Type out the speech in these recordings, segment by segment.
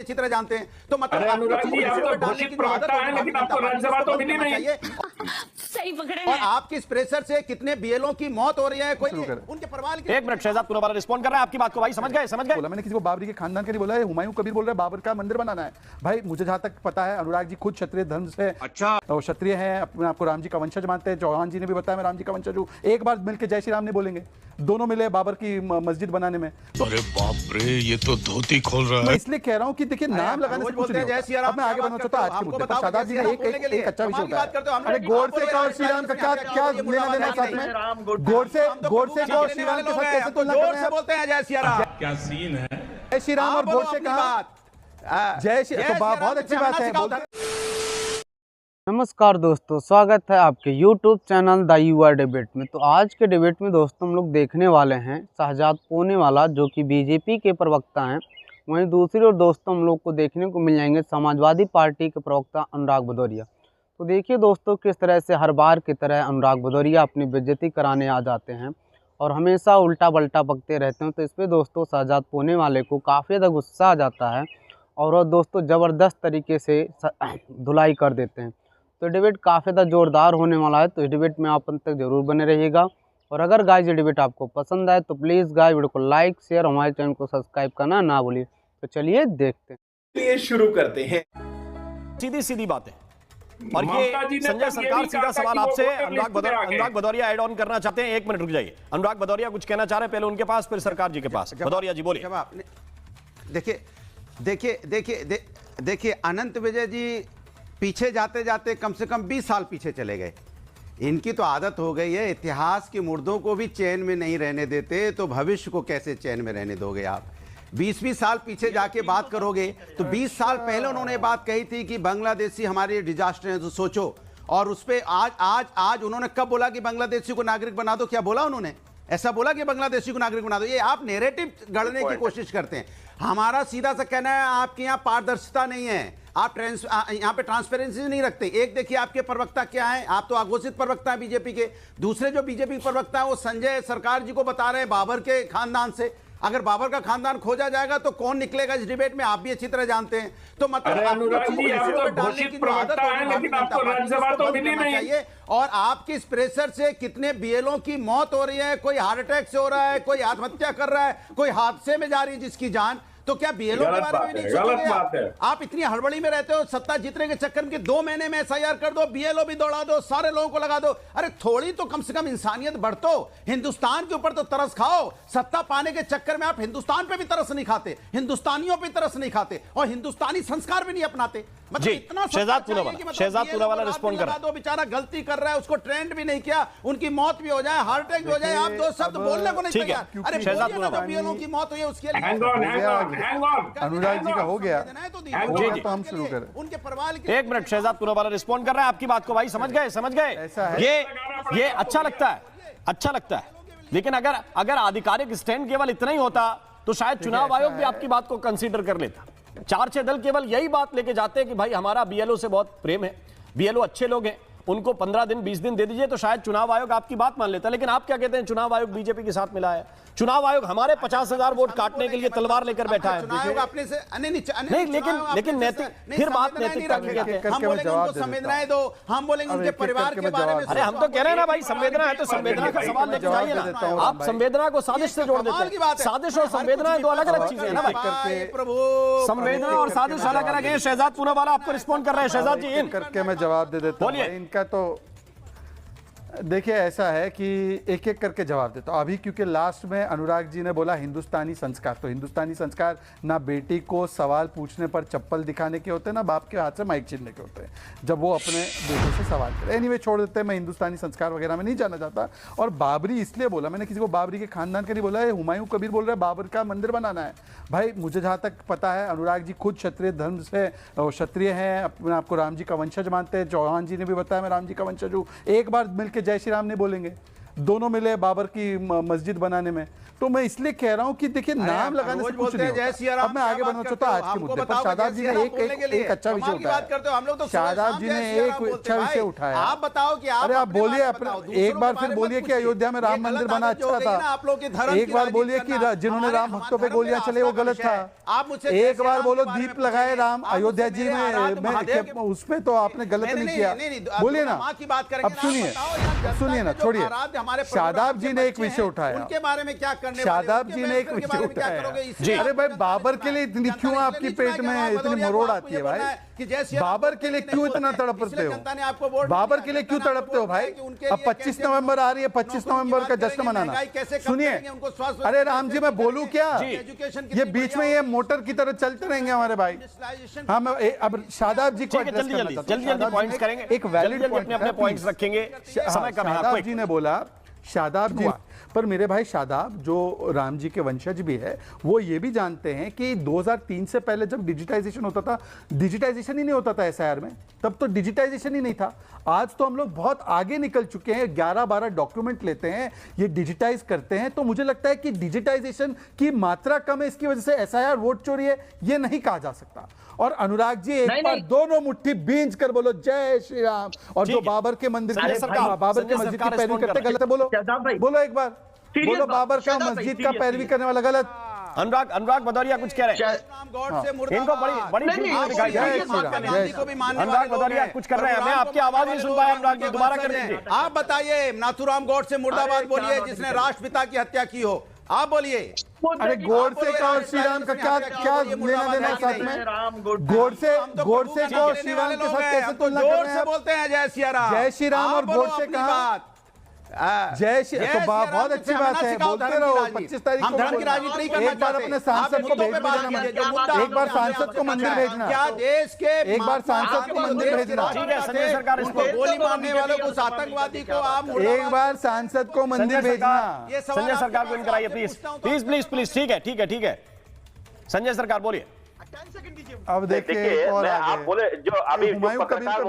अच्छी तरह जानते हैं। तो मतलब अनुराग जी, आप तो घोषित प्रवक्ता हैं, लेकिन आपको राज्यसभा तो मिली नहीं। सही पकड़े और आपकी इस प्रेशर से कितने बीएलओ की मौत हो रही है, कोई उनके परिवार की। एक मिनट, शहजाद पूरा रिस्पॉन्ड कर रहा है आपकी बात को। भाई समझ गए बोला मैंने किसी को बाबरी के खानदान का नहीं बोला है। हुमायूं कबीर बोल रहे हैं बाबर का मंदिर बनाना है। भाई मुझे जहां तक पता है अनुराग जी खुद क्षत्रिय धर्म से, अच्छा क्षत्रिय हैं, अपने आपको राम जी का वंशज मानते हैं। चौहान जी ने भी बताया मैं राम जी का वंशज हूं। एक बार मिलकर जय श्री राम नहीं बोलेंगे, दोनों मिले बाबर की मस्जिद बनाने में। अरे बाप रे, ये तो धोती खोल रहा है। मैं इसलिए कह रहा हूं कि देखिए नाम लगाने से कुछ नहीं होता। अब मैं आगे बढ़ना चाहता हूं आज के मुद्दे पर। शादाब जी का एक अच्छा विषय होता है। अरे गोडसे का और श्री राम का क्या लेना देना साथ में? गोडसे का और श्री राम के साथ कैसे तुलना कर रहे हैं? बोलते हैं जय श्री राम। क्या सीन है? जय श्री राम और गोडसे का जय श्री, तो बहुत अच्छी बात है। नमस्कार दोस्तों, स्वागत है आपके YouTube चैनल द युवा डिबेट में। तो आज के डिबेट में दोस्तों हम लोग देखने वाले हैं शहजाद पूनेवाला जो कि बीजेपी के प्रवक्ता हैं। वहीं दूसरी ओर दोस्तों हम लोग को देखने को मिल जाएंगे समाजवादी पार्टी के प्रवक्ता अनुराग भदौरिया। तो देखिए दोस्तों किस तरह से हर बार की तरह अनुराग भदौरिया अपनी बेइज्जती कराने आ जाते हैं और हमेशा उल्टा पलटा बकते रहते हैं। तो इस पर दोस्तों शहजाद पूनेवाले को काफ़ी ज़्यादा गुस्सा आ जाता है और वो दोस्तों ज़बरदस्त तरीके से धुलाई कर देते हैं। तो डिबेट काफ़ी ज़्यादा जोरदार होने वाला है, तो इस डिबेट में आप अंत तक जरूर बने रहिएगा। और अगर गाइस ये डिबेट आपको पसंद आए तो प्लीज़ गाइस वीडियो को लाइक शेयर, हमारे चैनल को सब्सक्राइब करना ना भूलिए। तो चलिए देखते हैं, शुरू करते हैं। सीधी बातें। और ये संजय सरकार सीधा सवाल आपसे अनुराग भदौरिया ऐड ऑन करना चाहते हैं। 1 मिनट रुक जाइए। अनुराग भदौरिया कुछ कहना चाह रहे हैं, पहले उनके पास फिर सरकार जी के पास। भदौरिया जी बोलिए। देखिए अनंत विजय जी पीछे जाते जाते कम से कम 20 साल पीछे चले गए। इनकी तो आदत हो गई है, इतिहास के मुर्दों को भी चैन में नहीं रहने देते, तो भविष्य को कैसे चैन में रहने दोगे आप? 20 साल पीछे जाके बात करोगे तो 20 साल पहले उन्होंने बात कही थी कि बांग्लादेशी हमारे डिजास्टर है, तो सोचो। और उस पर आज उन्होंने कब बोला कि बांग्लादेशी को नागरिक बना दो? क्या बोला उन्होंने? ऐसा बोला कि बांग्लादेशी को नागरिक बना दो? ये आप नैरेटिव गढ़ने की कोशिश करते हैं। हमारा सीधा सा कहना है आपके यहाँ पारदर्शिता नहीं है, आप यहाँ पे ट्रांसपेरेंसी नहीं रखते। एक देखिए आपके प्रवक्ता क्या है, आप तो अघोषित प्रवक्ता हैं बीजेपी के। दूसरे जो बीजेपी प्रवक्ता है वो संजय सरकार जी को बता रहे हैं बाबर के खानदान से। अगर बाबर का खानदान खोजा जाएगा तो कौन निकलेगा इस डिबेट में, आप भी अच्छी तरह जानते हैं। तो मतलब अनुराग जी, आप तो घोषित प्रवक्ता हैं, लेकिन आपको राज्यसभा तो मिली नहीं। और आपकी इस प्रेशर से कितने बीएलओ की मौत हो रही है, कोई हार्ट अटैक से हो रहा है, कोई आत्महत्या कर रहा है, कोई हादसे में जा रही है जिसकी जान। तो क्या बीएलओ के बारे में नहीं सोचोगे? आप इतनी हड़बड़ी में रहते हो, सत्ता जीतने के चक्कर में 2 महीने में एसआईआर कर दो, बीएलओ भी दौड़ा दो, सारे लोगों को लगा दो। अरे थोड़ी तो कम से कम इंसानियत बरतो, हिंदुस्तान के ऊपर तो तरस खाओ। सत्ता पाने के चक्कर में आप हिंदुस्तान पे भी तरस नहीं खाते, हिंदुस्तानियों पे तरस नहीं खाते और हिंदुस्तानी संस्कार भी नहीं अपनाते। मतलब इतना शहजाद पूनेवाला रिस्पॉन्ड कर रहा है। बेचारा गलती कर रहा है, उसको ट्रेंड भी नहीं किया, उनकी मौत भी हो जाए, हार्ट अटैक भी हो जाए, आप 2 शब्द बोलने को नहीं तैयार। अरे बीएलओ की मौत हुई है उसके लिए अनुराग जी का हो गया तो हम शुरू करें। उनके परिवार 1 मिनट, शहजाद पूनेवाला रिस्पॉन्ड कर रहा है आपकी बात को। भाई समझ गए। ये अच्छा लगता है। लेकिन अगर आधिकारिक स्टैंड केवल इतना ही होता तो शायद चुनाव आयोग भी आपकी बात को कंसीडर कर लेता। 4-6 दल केवल यही बात लेके जाते हैं कि भाई हमारा बीएलओ से बहुत प्रेम है, बीएलओ अच्छे लोग हैं, उनको 15 दिन 20 दिन दे दीजिए, तो शायद चुनाव आयोग आपकी बात मान लेता। लेकिन आप क्या कहते हैं, चुनाव आयोग बीजेपी के साथ मिला है। चुनाव आयोग हमारे 50,000 वोट काटने के लिए तलवार लेकर बैठा है। अपने से नहीं, लेकिन नैतिक, फिर बात नैतिकता की कहते हैं। हम बोलेंगे उनको संवेदनाएं दो, हम बोलेंगे उनके परिवार के बारे में। अरे हम तो कह रहे हैं ना भाई, संवेदना है तो संवेदना का सवाल लेकर जाइए ना। आप संवेदना को साजिश से जोड़ देते हैं। साजिश और संवेदना दो अलग अलग चीजें हैं ना भाई। संवेदना और साजिश अलग अलग है। शहजाद पूनेवाला आपको रिस्पॉन्ड कर रहे हैं। शहजाद जी इन करके मैं जवाब दे देता हूं। इनका तो देखिए ऐसा है कि एक एक करके जवाब देता हूं अभी, क्योंकि लास्ट में अनुराग जी ने बोला हिंदुस्तानी संस्कार। तो हिंदुस्तानी संस्कार ना बेटी को सवाल पूछने पर चप्पल दिखाने के होते हैं, ना बाप के हाथ से माइक छीनने के होते हैं जब वो अपने बेटे से सवाल करे। एनीवे छोड़ देते हैं, मैं हिंदुस्तानी संस्कार वगैरह में नहीं जाना चाहता। और बाबरी इसलिए बोला, मैंने किसी को बाबरी के खानदान का नहीं बोला है। हुमायूं कबीर बोल रहे हैं बाबर का मंदिर बनाना है। भाई मुझे जहाँ तक पता है अनुराग जी खुद क्षत्रिय धर्म से, क्षत्रिय हैं, अपने आपको राम जी का वंशज मानते हैं। चौहान जी ने भी बताया मैं राम जी का वंशज हूँ। एक बार मिलकर जय श्री राम नहीं बोलेंगे, दोनों मिले बाबर की मस्जिद बनाने में। तो मैं इसलिए कह रहा हूं कि देखिए नाम लगाने से कुछ नहीं होता। अब मैं आगे बढ़ना चाहता हूं आज के मुद्दे पर। शादाब जी ने एक अच्छा विषय उठाया। शादाब जी ने एक अच्छा विषय उठाया। आप बताओ कि अरे आप बोलिए एक बार फिर बोलिए कि अयोध्या में राम मंदिर बना अच्छा था। एक बार बोलिए कि जिन्होंने राम भक्तों पे गोलियां चले वो गलत था। आप मुझसे एक बार बोलो दीप लगाए राम अयोध्या जी में, उसपे तो आपने गलत नहीं किया। बोलिए ना, अब सुनिए ना, छोड़िए। शादाब जी ने एक विषय उठाया, उनके बारे में क्या करने, शादाब जी ने एक विषय उठाया। अरे भाई बाबर के लिए इतनी क्यों आपकी पेट में इतनी मरोड़ आती है भाई? बाबर के लिए क्यों इतना तड़पते हो? बाबर के लिए क्यों तड़पते हो भाई? अब 25 नवंबर आ रही है, 25 नवंबर का जश्न मनाना। सुनिए, अरे राम जी मैं बोलूं क्या? ये बीच में ये मोटर की तरह चलते रहेंगे हमारे भाई। हम अब शादाब जी को जल्दी पॉइंट्स करेंगे, एक वैलिड पॉइंट अपने पॉइंट्स रखेंगे, समय कम है। शादाब जी ने बोला, शादाब जी पर मेरे भाई शादाब जो राम जी के वंशज भी है वो ये भी जानते हैं कि 2003 से पहले जब डिजिटाइजेशन होता था, डिजिटाइजेशन ही नहीं होता था एसआईआर में, तब तो डिजिटाइजेशन ही नहीं था। आज तो हम लोग बहुत आगे निकल चुके हैं, 11-12 डॉक्यूमेंट लेते हैं, ये डिजिटाइज करते हैं। तो मुझे लगता है कि डिजिटाइजेशन की मात्रा कम है, इसकी वजह से एसआईआर वोट चोरी है, ये नहीं कहा जा सकता। और अनुराग जी एक बार दोनों मुट्ठी बींच कर बोलो जय श्री राम। और जो बाबर के मंदिर बाबर के मस्जिद की पैरवी करते गलत है, बोलो एक बार, बोलो बाबर का मस्जिद का पैरवी करने वाला गलत। अनुराग भदौरिया कुछ कह रहे हैं, इनको बड़ी दिखाई। अनुराग भदौरिया कुछ कर रहे हैं, मैं आपकी आवाज नहीं सुन पाया। अनुराग जी दोबारा कर दीजिए। आप बताइए, नाथूराम गौडसे मुर्दाबाद बोलिए, जिसने राष्ट्रपिता की हत्या की हो। आप बोलिए। अरे गोडसे का और श्री राम का क्या लेना देना साथ में? गोडसे को श्री राम के साथ कैसे तुलना कर रहे हैं? बोलते हैं जय श्री राम, जय श्री राम और गोडसे कहा जय श्री, तो बहुत अच्छी बात है, बोलते रहो। 25 तारीख को धर्म की राजनीति नहीं करना, एक बार अपने सांसद को भेज देना, एक बार सांसद को मंदिर भेजना, क्या देश के एक बार सांसद को मंदिर भेजना। ठीक है, संजय सरकार इसको गोली मारने वालों को, आतंकवादी को आप एक बार सांसद को मंदिर भेजना। संजय सरकार को इनकराइए प्लीज। ठीक है संजय सरकार बोलिए। अब देखिए आप बोले जो अभी पत्रकार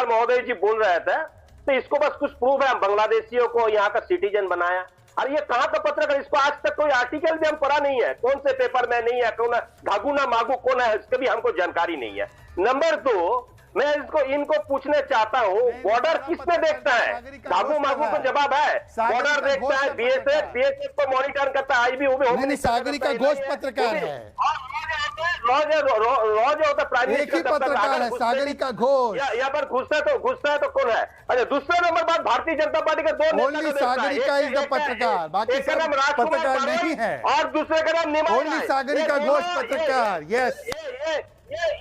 महोदय जी बोल रहे थे, तो इसको बस कुछ प्रूफ है, हम बांग्लादेशियों को यहाँ का सिटीजन बनाया। अरे ये कहाँ का पत्रकार, इसको आज तक कोई आर्टिकल भी हम पढ़ा नहीं है, कौन से पेपर में नहीं है, कौन धागू ना मागू कौन है, इसकी भी हमको जानकारी नहीं है। नंबर 2, मैं इनको पूछना चाहता हूँ, बॉर्डर किसने देखता है? धागू मागू को जवाब है, बॉर्डर देखता है बीएसएफ को मॉनिटर करता है। आज भी वो भी सागरिका घोष पत्रकार है, एक ही पत्रकार है सागरिका घोष। यहाँ पर घुसता है तो कौन है? अच्छा, दूसरे नंबर बात, भारतीय जनता पार्टी के 2 नेता सागरिका इज द पत्रकार, बाकी एक का नाम पत्रकार नहीं है और दूसरे का नाम निमाई। सागरिका घोष पत्रकार। यस,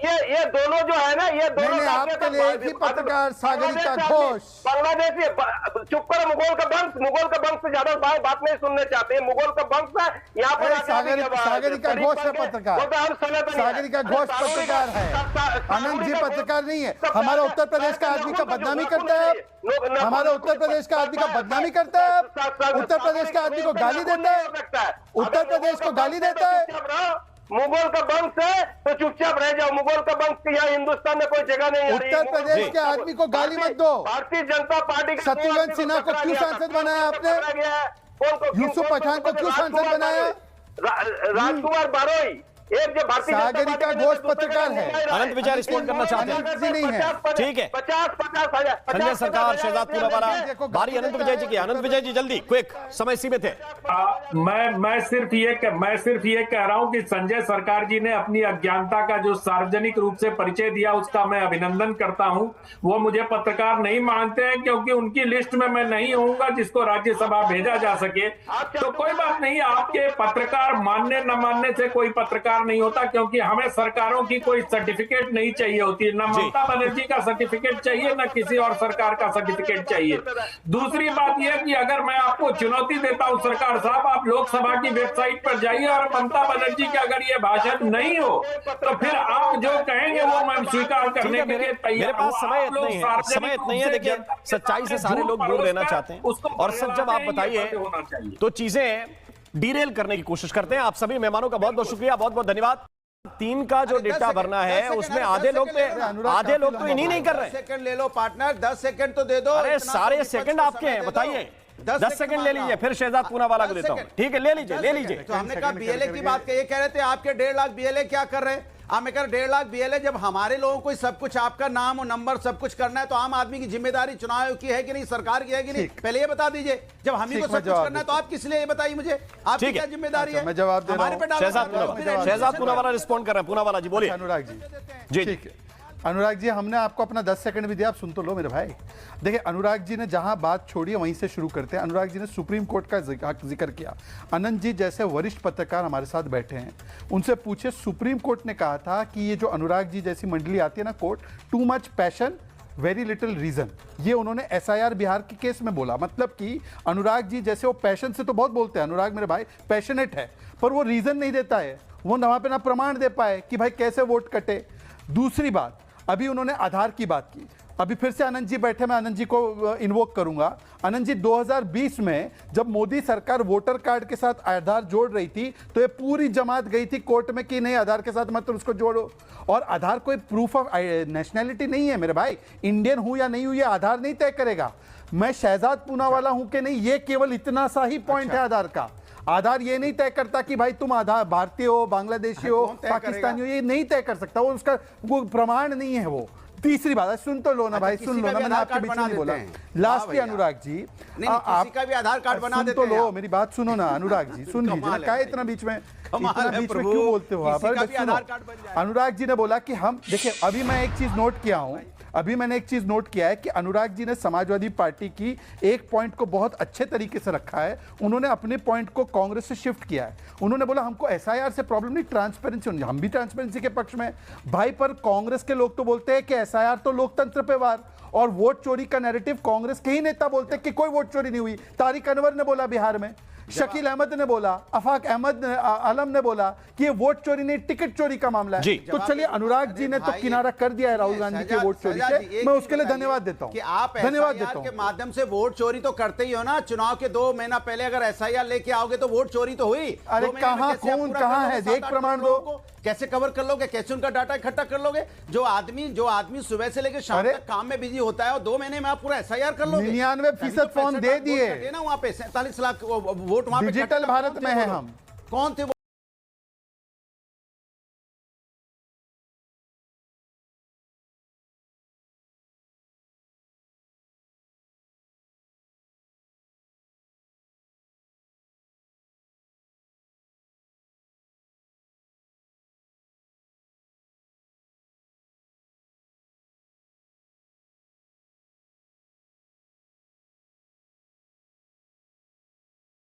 ये दोनों जो है ना, ये दोनों आपके लिए एक ही पत्रकार सागरिका घोष। बांग्लादेशी चुप करो, मुगल का वंश से ज्यादा बात नहीं सुनने चाहते हैं। मुगल का वंश है यहाँ पर। सागरिका घोष है पत्रकार, सागरिका घोष पत्रकार है, आनंद जी पत्रकार नहीं है। हमारा उत्तर प्रदेश का आदमी का बदनामी करता है, हमारा उत्तर प्रदेश का आदमी का बदनामी करता है, उत्तर प्रदेश के आदमी को गाली देता है, उत्तर प्रदेश को गाली देता है। मुगल का वंश है तो चुपचाप रह जाओ। मुगल का वंश यहाँ हिंदुस्तान में कोई जगह नहीं है। उत्तर प्रदेश के आदमी को गाली मत दो। भारतीय जनता पार्टी शत्रुघ्न सिन्हा को क्यों सांसद बनाया आपने? यूसुफ पठान को क्यों सांसद बनाया? राजकुमार बारोई एक जो भारतीय सागरिका घोष पत्रकार है। अनंत विजय रिस्पॉन्ड करना चाहते हैं? नहीं है, ठीक है। 50 हजार संजय सरकार, शहजादपुर वाला बारी अनंत विजय जी की। अनंत विजय जी जल्दी, क्विक, समय सीमित है। मैं सिर्फ ये कह रहा हूं कि संजय सरकार जी ने अपनी अज्ञानता का जो सार्वजनिक रूप से परिचय दिया, उसका मैं अभिनंदन करता हूं। वो मुझे पत्रकार नहीं मानते हैं क्योंकि उनकी लिस्ट में मैं नहीं होऊंगा जिसको राज्यसभा भेजा जा सके। तो कोई बात नहीं, आपके पत्रकार मानने न मानने से कोई पत्रकार नहीं होता, क्योंकि हमें सरकारों की कोई सर्टिफिकेट नहीं चाहिए होती, न ममता बनर्जी का सर्टिफिकेट चाहिए, न किसी और सरकार का सर्टिफिकेट चाहिए। दूसरी बात यह कि अगर मैं आपको चुनौती देता हूं सरकार साहब, आप लोकसभा की वेबसाइट पर जाइए और ममता बनर्जी के अगर ये भाषण नहीं हो तो फिर आप जो कहेंगे वो मैं स्वीकार करने के लिए तैयार। मेरे पास समय इतना ही है। देखिए, सच्चाई से सारे लोग दूर रहना चाहते हैं, और सच जब आप बताइए तो चीजें डीरेल करने की कोशिश करते हैं। आप सभी मेहमानों का बहुत बहुत शुक्रिया, बहुत बहुत धन्यवाद। 3 का जो डेटा भरना है उसमें आधे लोग तो इन्हीं नहीं कर रहे। 10 सेकंड ले लो पार्टनर, 10 सेकंड तो दे दो। अरे सारे सेकंड आपके हैं, बताइए। 10 सेकंड ले लीजिए, फिर शहजाद पूनावाला को देता हूं। ठीक है, ले लीजिए। तो हमने कहा बीएलए की बात ये कह रहे थे आपके 1.5 लाख बीएलए क्या कर रहे हैं? आप मैं कह 1.5 लाख बीएलए, जब हमारे लोगों को सब कुछ आपका नाम और नंबर सब कुछ करना है तो आम आदमी की जिम्मेदारी चुनाव की है कि नहीं, सरकार की है कि नहीं, पहले ये बता दीजिए। जब हम ही को सब कुछ करना है तो आप किस लिए, ये बताइए मुझे, आपकी क्या जिम्मेदारी है? मैं जवाब दे रहा हूं। शहजाद पूनावाला रिस्पॉन्ड कर रहे हैं। पूनावाला जी बोलिए। अनुराग जी, ठीक है अनुराग जी, हमने आपको अपना 10 सेकंड भी दिया, आप सुन तो लो मेरे भाई। देखिए, अनुराग जी ने जहां बात छोड़ी है वहीं से शुरू करते हैं। अनुराग जी ने सुप्रीम कोर्ट का जिक्र किया। अनंत जी जैसे वरिष्ठ पत्रकार हमारे साथ बैठे हैं, उनसे पूछे, सुप्रीम कोर्ट ने कहा था कि ये जो अनुराग जी जैसी मंडली आती है ना court, too much passion very little reason, ये उन्होंने एसआईआर बिहार के केस में बोला। मतलब कि अनुराग जी जैसे, वो पैशन से तो बहुत बोलते हैं, अनुराग मेरे भाई पैशनेट है, पर वो रीजन नहीं देता है, वो वहां पे ना प्रमाण दे पाए कि भाई कैसे वोट कटे। दूसरी बात, अभी उन्होंने आधार की बात की, अभी फिर से आनंद जी बैठे, मैं आनंद जी को इन्वोक करूंगा। आनंद जी, 2020 में जब मोदी सरकार वोटर कार्ड के साथ आधार जोड़ रही थी तो ये पूरी जमात गई थी कोर्ट में कि नहीं, आधार के साथ मत उसको जोड़ो। और आधार कोई प्रूफ ऑफ नेशनैलिटी नहीं है मेरे भाई, इंडियन हूं या नहीं हूं ये आधार नहीं तय करेगा। मैं शहजाद पूनावाला हूं कि नहीं, ये केवल इतना सा ही पॉइंट है आधार का। आधार ये नहीं तय करता कि भाई तुम आधार भारतीय हो, बांग्लादेशी हो, पाकिस्तानी हो, ये नहीं तय कर सकता, वो उसका वो प्रमाण नहीं है वो। तीसरी बात, सुन तो लो ना भाई, सुन लो ना, मैंने आपके बीच में नहीं बोला। लास्ट अनुराग जी, आप का भी आधार कार्ड बना देते हैं। सुन तो लो, मेरी बात सुनो ना अनुराग जी, सुन लीजिए ना, क्या इतना बीच में क्यों बोलते हो आप? अनुराग जी ने बोला कि हम, देखिए अभी मैं एक चीज नोट किया हूं, अभी मैंने एक चीज नोट किया है कि अनुराग जी ने समाजवादी पार्टी की एक पॉइंट को बहुत अच्छे तरीके से रखा है। उन्होंने अपने पॉइंट को कांग्रेस से शिफ्ट किया है। उन्होंने बोला हमको एसआईआर से प्रॉब्लम नहीं, ट्रांसपेरेंसी, हम भी ट्रांसपेरेंसी के पक्ष में भाई, पर कांग्रेस के लोग तो बोलते हैं कि एसआईआर तो लोकतंत्र पे वार, और वोट चोरी का नैरेटिव कांग्रेस के ही नेता बोलते हैं कि कोई वोट चोरी नहीं हुई। तारिक अनवर ने बोला बिहार में, शकील अहमद ने बोला, अफाक अहमद आलम ने बोला कि ये वोट चोरी नहीं, टिकट चोरी का मामला है। तो चलिए, अनुराग जी ने तो किनारा कर दिया है राहुल गांधी के वोट चोरी से, मैं उसके लिए धन्यवाद देता हूं, आप धन्यवाद देता हूं। के माध्यम से वोट चोरी तो करते ही हो ना, चुनाव के 2 महीना पहले अगर एसआईआर लेके आओगे तो वोट चोरी तो हुई। अरे कहां, कौन कहां है, एक प्रमाण दो, कैसे कवर कर लोगे, कैसे उनका डाटा इकट्ठा कर लोगे? जो आदमी सुबह से लेकर शाम तक काम में बिजी होता है और 2 महीने में आप पूरा एसआईआर कर लोगे। 99% फॉर्म दे दिए ना, वहां पे 47 लाख वोट वहां पे डिजिटल भारत में है हम। कौन थे